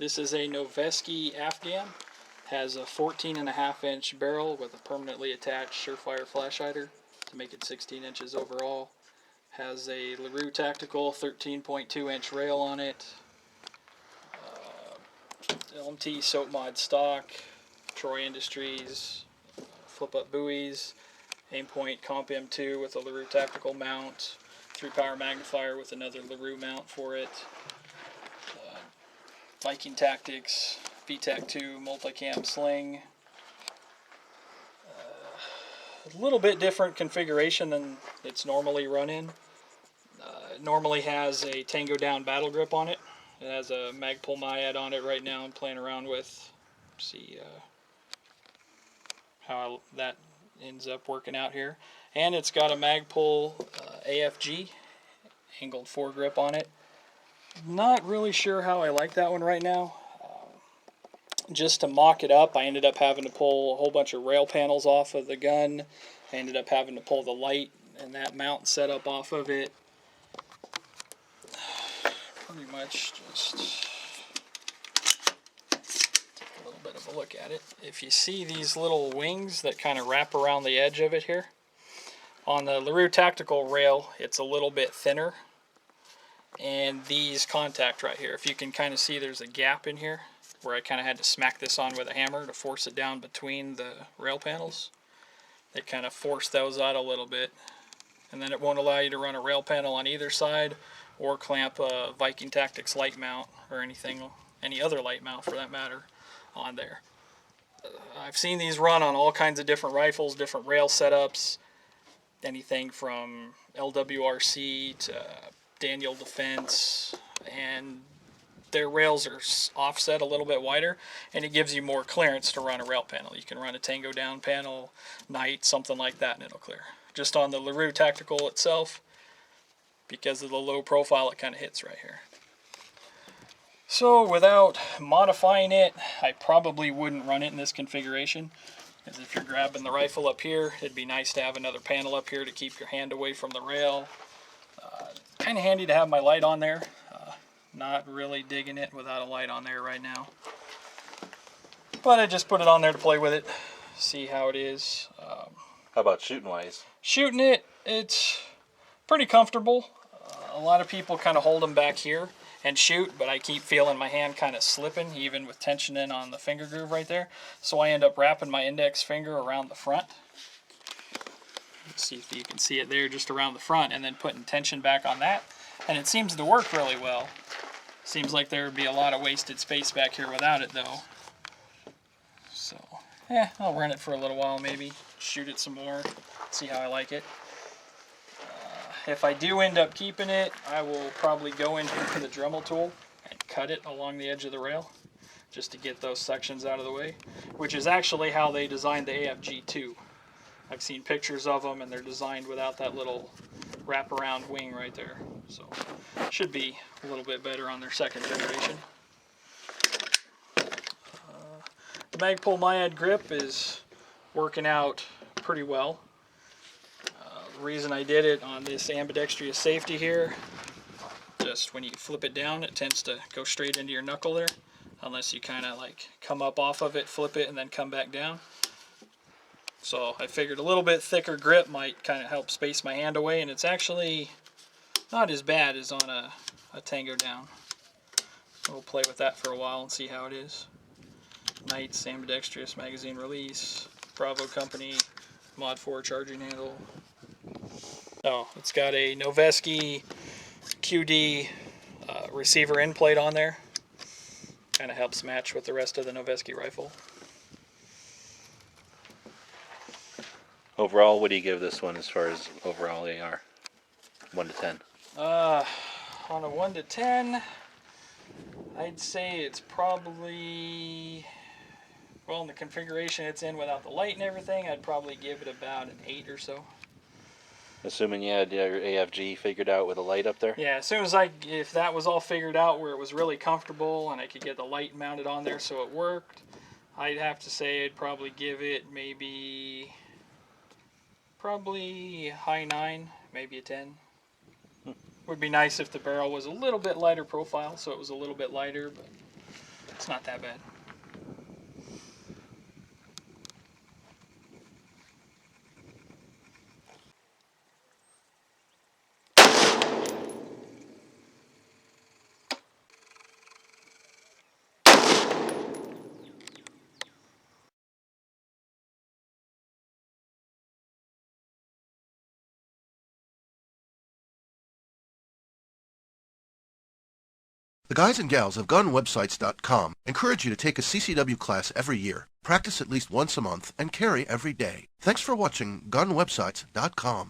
This is a Noveske Afghan. Has a 14.5 inch barrel with a permanently attached Surefire flash hider to make it 16 inches overall. Has a LaRue Tactical 13.2 inch rail on it. LMT soap mod stock. Troy Industries flip up buoys. Aimpoint Comp M2 with a LaRue Tactical mount. 3-power magnifier with another LaRue mount for it. Viking Tactics VTAC 2 multicam sling. A little bit different configuration than it's normally run in. It normally has a Tango Down battle grip on it. It has a Magpul Myad on it right now I'm playing around with. See how that ends up working out here. And it's got a Magpul AFG angled foregrip on it. Not really sure how I like that one right now. Just to mock it up, I ended up having to pull a whole bunch of rail panels off of the gun. I ended up having to pull the light and that mount setup off of it. Pretty much just take a little bit of a look at it. If you see these little wings that kind of wrap around the edge of it here, on the LaRue Tactical rail, it's a little bit thinner. And these contact right here, if you can kind of see, there's a gap in here where I kind of had to smack this on with a hammer to force it down between the rail panels. It kind of forced those out a little bit. And then it won't allow you to run a rail panel on either side or clamp a Viking Tactics light mount or anything, any other light mount for that matter, on there. I've seen these run on all kinds of different rifles, different rail setups, anything from LWRC to Daniel Defense, and their rails are offset a little bit wider, and it gives you more clearance to run a rail panel. You can run a Tango Down panel, Night, something like that, and it'll clear. Just on the LaRue Tactical itself, because of the low profile, it kind of hits right here. So without modifying it, I probably wouldn't run it in this configuration, because if you're grabbing the rifle up here, it'd be nice to have another panel up here to keep your hand away from the rail. Kind of handy to have my light on there. Not really digging it without a light on there right now. But I just put it on there to play with it, see how it is. How about shooting wise? Shooting it, it's pretty comfortable. A lot of people kind of hold them back here and shoot, but I keep feeling my hand kind of slipping, even with tension in on the finger groove right there. So I end up wrapping my index finger around the front. Let's see if you can see it there, just around the front, and then putting tension back on that. And it seems to work really well. Seems like there would be a lot of wasted space back here without it though. So, I'll run it for a little while maybe, shoot it some more, see how I like it. If I do end up keeping it, I will probably go in here with a Dremel tool and cut it along the edge of the rail, just to get those sections out of the way, which is actually how they designed the AFG2. I've seen pictures of them, and they're designed without that little wraparound wing right there. So should be a little bit better on their second generation. The Magpul Myad grip is working out pretty well. The reason I did it on this ambidextrous safety here, just when you flip it down, it tends to go straight into your knuckle there, unless you kind of like come up off of it, flip it, and then come back down. So I figured a little bit thicker grip might kind of help space my hand away, and it's actually not as bad as on a Tango Down. We'll play with that for a while and see how it is. Knights, ambidextrous magazine release, Bravo Company, Mod 4 charging handle. Oh, it's got a Noveske QD receiver end plate on there. Kind of helps match with the rest of the Noveske rifle. Overall, what do you give this one as far as overall AR? 1 to 10. On a 1 to 10, I'd say it's probably, well, in the configuration it's in without the light and everything, I'd probably give it about an 8 or so. Assuming you had your AFG figured out with a light up there? Yeah, as soon as if that was all figured out where it was really comfortable and I could get the light mounted on there so it worked, I'd have to say I'd probably give it probably high 9, maybe a 10. Would be nice if the barrel was a little bit lighter profile, so it was a little bit lighter, but It's not that bad. The guys and gals of GunWebsites.com encourage you to take a CCW class every year, practice at least once a month, and carry every day. Thanks for watching GunWebsites.com.